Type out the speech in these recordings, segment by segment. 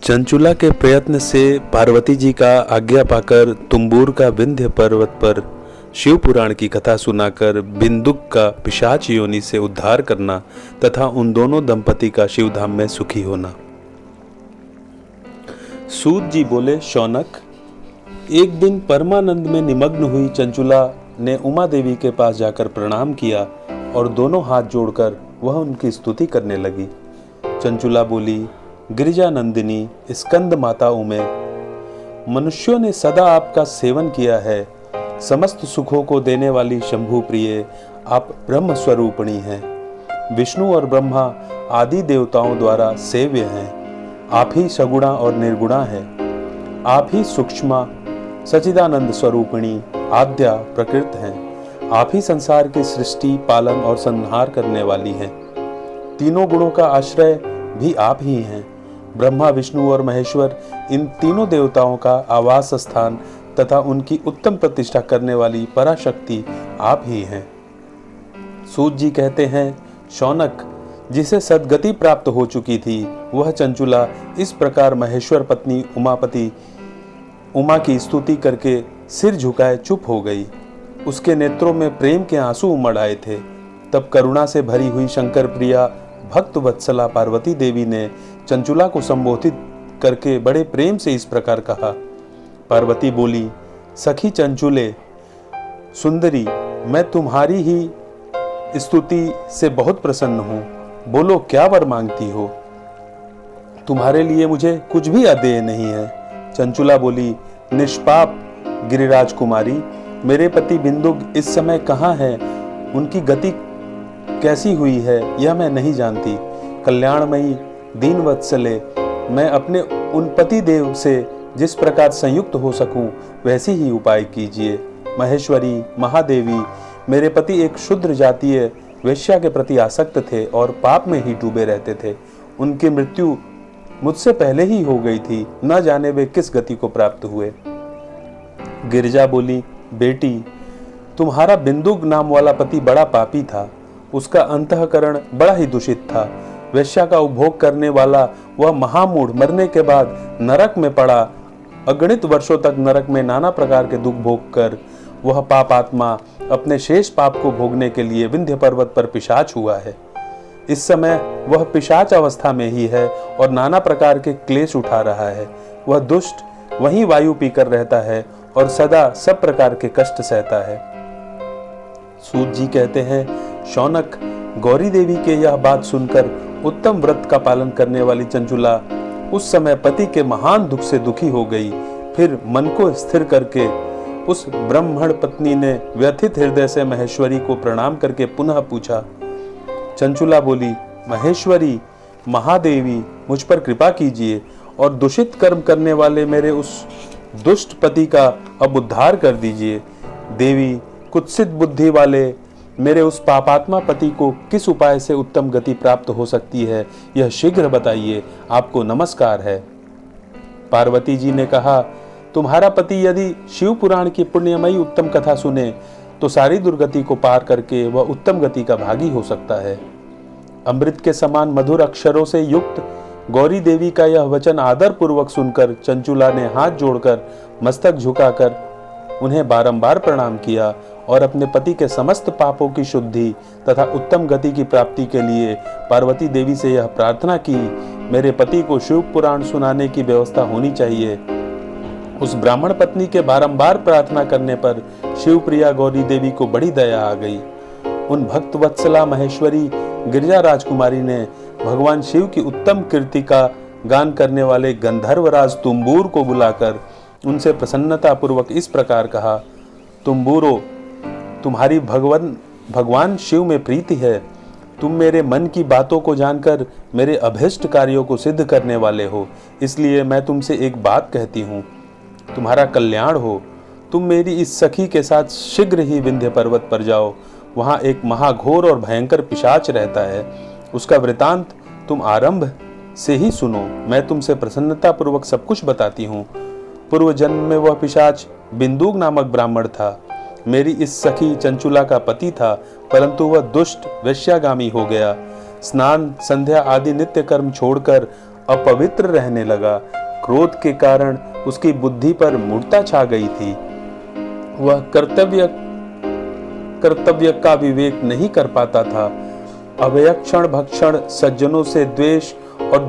चंचुला के प्रयत्न से पार्वती जी का आज्ञा पाकर तुम्बूर का विंध्य पर्वत पर शिव पुराण की कथा सुनाकर बिंदुक का पिशाच योनि से उद्धार करना तथा उन दोनों दंपति का शिवधाम में सुखी होना। सूत जी बोले, शौनक, एक दिन परमानंद में निमग्न हुई चंचुला ने उमा देवी के पास जाकर प्रणाम किया और दोनों हाथ जोड़कर वह उनकी स्तुति करने लगी। चंचुला बोली, गिरिजा नंदिनी, स्कंद माता उमे, मनुष्यों ने सदा आपका सेवन किया है। समस्त सुखों को देने वाली शंभु प्रिय आप ब्रह्म स्वरूपिणी हैं। विष्णु और ब्रह्मा आदि देवताओं द्वारा सेव्य हैं। आप ही सगुणा और निर्गुणा हैं। आप ही सूक्ष्मा सचिदानंद स्वरूपिणी आद्या प्रकृत हैं। आप ही संसार की सृष्टि, पालन और संहार करने वाली हैं। तीनों गुणों का आश्रय भी आप ही हैं। ब्रह्मा, विष्णु और महेश्वर इन तीनों देवताओं का आवास स्थान तथा उनकी उत्तम प्रतिष्ठा करने वाली पराशक्ति आप ही हैं। सूत जी कहते हैं, शौनक, जिसे सद्गति प्राप्त हो चुकी थी वह चंचुला इस प्रकार महेश्वर पत्नी उमा की स्तुति करके सिर झुकाए चुप हो गई। उसके नेत्रों में प्रेम के आंसू उमड़ आए थे। तब करुणा से भरी हुई शंकर प्रिया भक्त वत्सला पार्वती देवी ने चंचुला को संबोधित करके बड़े प्रेम से इस प्रकार कहा। पार्वती बोली, सखी चंचुले सुंदरी, मैं तुम्हारी ही स्तुति से बहुत प्रसन्न हूँ। बोलो, क्या वर मांगती हो? तुम्हारे लिए मुझे कुछ भी अदेय नहीं है। चंचुला बोली, निष्पाप गिरिराज कुमारी, मेरे पति बिंदुक इस समय कहाँ है? उनकी गति कैसी हुई है यह मैं नहीं जानती। कल्याणमयी दीन वत्सले, मैं अपने उन पति देव से जिस प्रकार संयुक्त हो सकूं वैसी ही उपाय कीजिए। महेश्वरी, महादेवी, मेरे पति एक शूद्र जातीय वेश्या के प्रति आसक्त थे और पाप में ही डूबे रहते थे। उनकी मृत्यु मुझसे पहले ही हो गई थी, न जाने वे किस गति को प्राप्त हुए। गिरिजा बोली, बेटी, तुम्हारा बिंदुक नाम वाला पति बड़ा पापी था। उसका अंतःकरण बड़ा ही दूषित था। वेश्या का उपभोग करने वाला वह महामूढ़ मरने के बाद नरक में पड़ा। अगणित वर्षों तक नरक में नाना प्रकार के दुख भोग कर वह पापात्मा अपने शेष पाप को भोगने के लिए विंध्य पर्वत पर पिशाच हुआ है। इस समय वह पिशाच अवस्था में ही है और नाना प्रकार के क्लेश उठा रहा है। वह दुष्ट वहीं वायु पीकर रहता है और सदा सब प्रकार के कष्ट सहता है। सूत जी कहते हैं, शौनक, गौरी देवी के यह बात सुनकर उत्तम व्रत का पालन करने वाली चंचुला उस समय पति के महान दुख से दुखी हो गई। फिर मन को स्थिर करके उस ब्राह्मण पत्नी ने व्यथित हृदय से महेश्वरी को प्रणाम करके पुनः पूछा। चंचुला बोली, महेश्वरी, महादेवी, मुझ पर कृपा कीजिए और दूषित कर्म करने वाले मेरे उस दुष्ट पति का अब उद्धार कर दीजिए। देवी, कुत्सित बुद्धि वाले मेरे उस पापात्मा पति को किस उपाय से उत्तम गति प्राप्त हो सकती है, यह शीघ्र बताइए। आपको नमस्कार है। पार्वती जी ने कहा, तुम्हारा पति यदि शिव पुराण की पुण्यमयी उत्तम कथा सुने तो सारी दुर्गति को पार करके वह उत्तम गति का भागी हो सकता है। अमृत के समान मधुर अक्षरों से युक्त गौरी देवी का यह वचन आदर पूर्वक सुनकर चंचुला ने हाथ जोड़कर मस्तक झुकाकर उन्हें बारंबार प्रणाम किया और अपने पति के समस्त पापों की शुद्धि तथा उत्तम गति की प्राप्ति के लिए पार्वती देवी से यह प्रार्थना की, मेरे पति को शिव पुराण सुनाने की व्यवस्था होनी चाहिए। उस ब्राह्मण पत्नी के बारंबार प्रार्थना करने पर शिवप्रिया गौरी देवी को बड़ी दया आ गई। उन भक्त वत्सला महेश्वरी गिरिजा राजकुमारी ने भगवान शिव की उत्तम कीर्ति का गान करने वाले गंधर्वराज तुम्बूर को बुलाकर उनसे प्रसन्नता पूर्वक इस प्रकार कहा, तुम्बूरो, तुम्हारी भगवान शिव में प्रीति है। तुम मेरे मन की बातों को जानकर मेरे अभीष्ट कार्यों को सिद्ध करने वाले हो, इसलिए मैं तुमसे एक बात कहती हूँ, तुम्हारा कल्याण हो। तुम मेरी इस सखी के साथ शीघ्र ही विंध्य पर्वत पर जाओ। वहाँ एक महाघोर और भयंकर पिशाच रहता है। उसका वृतांत तुम आरंभ से ही सुनो। मैं तुमसे प्रसन्नता पूर्वक सब कुछ बताती हूँ। पूर्व जन्म में वह पिशाच बिंदुक नामक ब्राह्मण था। मेरी इस सखी चंचुला का पति था, परंतु वह दुष्ट वेश्यागामी हो गया। स्नान संध्या आदि नित्य कर्म छोड़कर अपवित्र रहने लगा। क्रोध के कारण उसकी बुद्धि पर मूढ़ता छा गई थी। वह कर्तव्य का विवेक नहीं कर पाता था। अभयक्षण भक्षण, सज्जनों से द्वेष और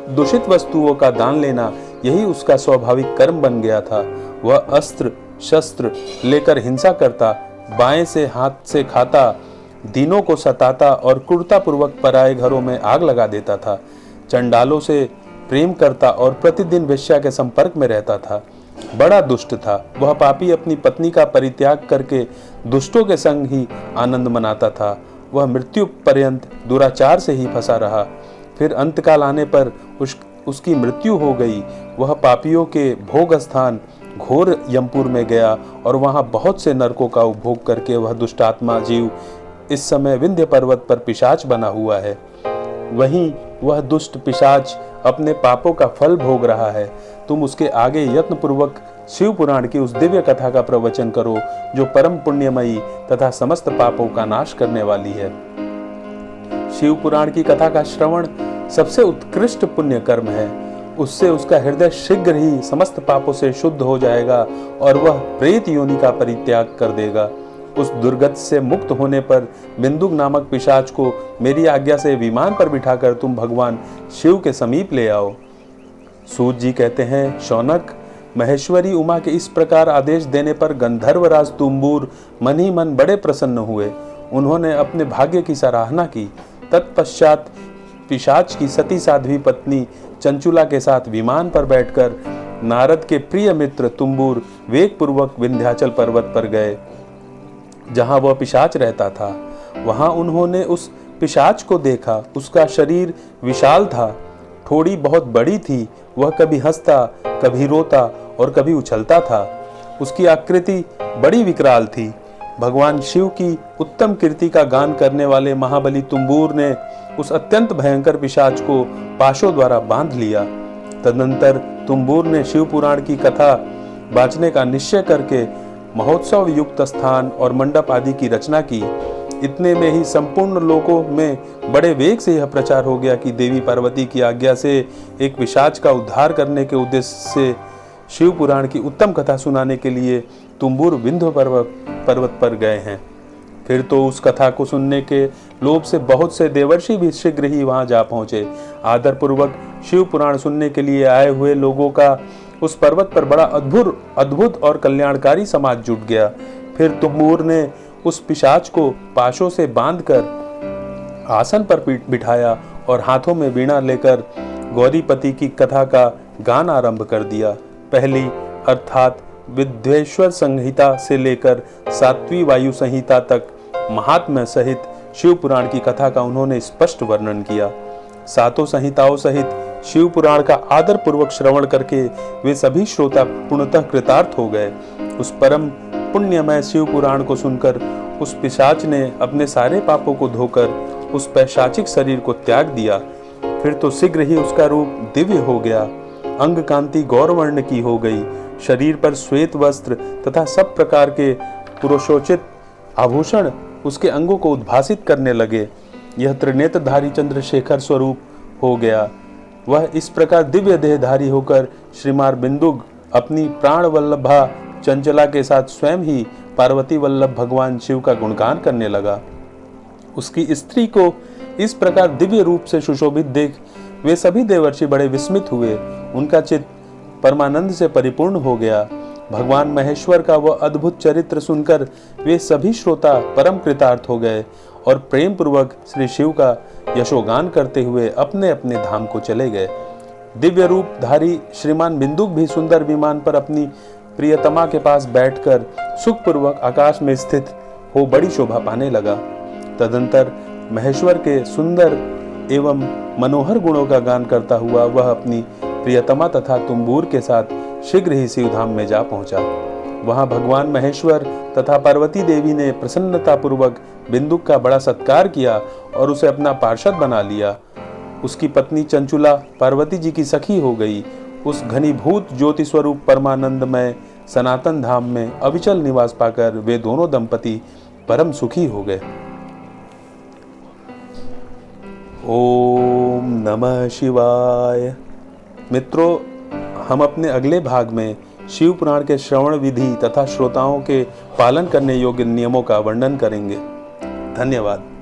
दूषित वस्तुओं का दान लेना, यही उसका स्वाभाविक कर्म बन गया था। वह अस्त्र शस्त्र लेकर हिंसा करता, बाएं से हाथ से खाता, दीनों को सताता और क्रूरतापूर्वक पराये घरों में आग लगा देता था। चंडालों से प्रेम करता और प्रतिदिन वेश्या के संपर्क में रहता था। बड़ा दुष्ट था। वह पापी अपनी पत्नी का परित्याग करके दुष्टों के संग ही आनंद मनाता था। वह मृत्यु पर्यंत दुराचार से ही फंसा रहा। फिर अंतकाल आने पर उसकी मृत्यु हो गई। वह पापियों के भोग स्थान घोर यमपुर में गया और वहां बहुत से नरकों का उपभोग करके वह दुष्टात्मा जीव इस समय विंध्य पर्वत पर पिशाच बना हुआ है। वहीं वह दुष्ट पिशाच अपने पापों का फल भोग रहा है। तुम उसके आगे यत्न पूर्वक शिव पुराण की उस दिव्य कथा का प्रवचन करो जो परम पुण्यमयी तथा समस्त पापों का नाश करने वाली है। शिव पुराण की कथा का श्रवण सबसे उत्कृष्ट पुण्य कर्म है। उससे उसका हृदय शीघ्र ही समस्त पापों से शुद्ध हो जाएगा और वह प्रेत योनि का परित्याग कर देगा। उस दुर्गत से मुक्त होने पर बिंदुक नामक पिशाच को मेरी आज्ञा से विमान पर बिठाकर तुम भगवान शिव के समीप ले आओ। सूत जी कहते हैं, शौनक, महेश्वरी उमा के इस प्रकार आदेश देने पर गंधर्वराज तुम्बूर मन ही मन बड़े प्रसन्न हुए। उन्होंने अपने भाग्य की सराहना की। तत्पश्चात पिशाच की सती साध्वी पत्नी चंचुला के साथ विमान पर बैठकर नारद के प्रिय मित्र तुम्बूर वेग पूर्वक विंध्याचल पर्वत पर गए, जहां वह पिशाच रहता था। वहां उन्होंने उस पिशाच को देखा। उसका शरीर विशाल था, ठोड़ी बहुत बड़ी थी। वह कभी हंसता, कभी रोता और कभी उछलता था। उसकी आकृति बड़ी विकराल थी। भगवान शिव की उत्तम कीर्ति का गान करने वाले महाबली तुम्बूर ने उस अत्यंत भयंकर पिशाच को पाशों द्वारा बांध लिया। तदनंतर तुम्बूर ने शिव पुराण की कथा बांचने का निश्चय करके महोत्सव युक्त स्थान और मंडप आदि की रचना की। इतने में ही संपूर्ण लोकों में बड़े वेग से यह प्रचार हो गया कि देवी पार्वती की आज्ञा से एक पिशाच का उद्धार करने के उद्देश्य से शिव पुराण की उत्तम कथा सुनाने के लिए तुम्बूर विंध्य पर्वत पर गए हैं। फिर तो उस कथा को सुनने के लोभ से बहुत से देवर्षि भी शीघ्र ही वहां जा पहुंचे। आदर पूर्वक शिव पुराण सुनने के लिए आए हुए लोगों का उस पर्वत पर बड़ा अद्भुत और कल्याणकारी समाज जुट गया। फिर तुम्बूर ने उस पिशाच को पाशों से बांधकर आसन पर बिठाया और हाथों में वीणा लेकर गौरीपति की कथा का गान आरंभ कर दिया। पहली अर्थात विद्वेश्वर संहिता से लेकर सातवीं वायु संहिता तक महात्म्य सहित शिव पुराण की कथा का उन्होंने स्पष्ट वर्णन किया। सातों संहिताओं सहित शिव पुराण का आदर पूर्वक श्रवण करके वे सभी श्रोता पूर्णतः कृतार्थ हो गए। उस परम पुण्यमय शिव पुराण को सुनकर उस पिशाच ने अपने सारे पापों को धोकर उस पैशाचिक शरीर को त्याग दिया। फिर तो शीघ्र ही उसका रूप दिव्य हो गया। अंग कांति गौरवर्ण की हो गई। शरीर पर श्वेत वस्त्र तथा सब प्रकार के पुरुषोचित आभूषण उसके अंगों को उद्भासित करने लगे। यह त्रिनेत्रधारी चंद्रशेखर स्वरूप हो गया। वह इस प्रकार दिव्य देहधारी होकर श्रीमार बिंदुक अपनी प्राण वल्लभा चंचला के साथ स्वयं ही पार्वती वल्लभ भगवान शिव का गुणगान करने लगा। उसकी स्त्री को इस प्रकार दिव्य रूप से सुशोभित देख वे सभी देवर्षि बड़े विस्मित हुए। उनका चित्त परमानंद से परिपूर्ण हो गया। भगवान महेश्वर का वह अद्भुत चरित्र सुनकर वे सभी श्रोता परम कृतार्थ हो गए और प्रेम पूर्वक श्री शिव का यशोगान करते हुए अपने अपने धाम को चले गए। दिव्य रूप धारी श्रीमान बिंदुक भी सुंदर विमान पर अपनी प्रियतमा के पास बैठकर सुखपूर्वक आकाश में स्थित हो बड़ी शोभा पाने लगा। तदंतर महेश्वर के सुंदर एवं मनोहर गुणों का गान करता हुआ वह अपनी प्रियतमा तथा तुम्बूर के साथ शीघ्र ही शिवधाम में जा पहुंचा। वहां भगवान महेश्वर तथा पार्वती देवी ने प्रसन्नता पूर्वक बिंदुक का बड़ा सत्कार किया और उसे अपना पार्षद बना लिया। उसकी पत्नी चंचुला पार्वती जी की सखी हो गई। उस घनीभूत ज्योति स्वरूप परमानंदमय सनातन धाम में अविचल निवास पाकर वे दोनों दंपति परम सुखी हो गए। ओम नमः शिवाय। मित्रों, हम अपने अगले भाग में शिव पुराण के श्रवण विधि तथा श्रोताओं के पालन करने योग्य नियमों का वर्णन करेंगे। धन्यवाद।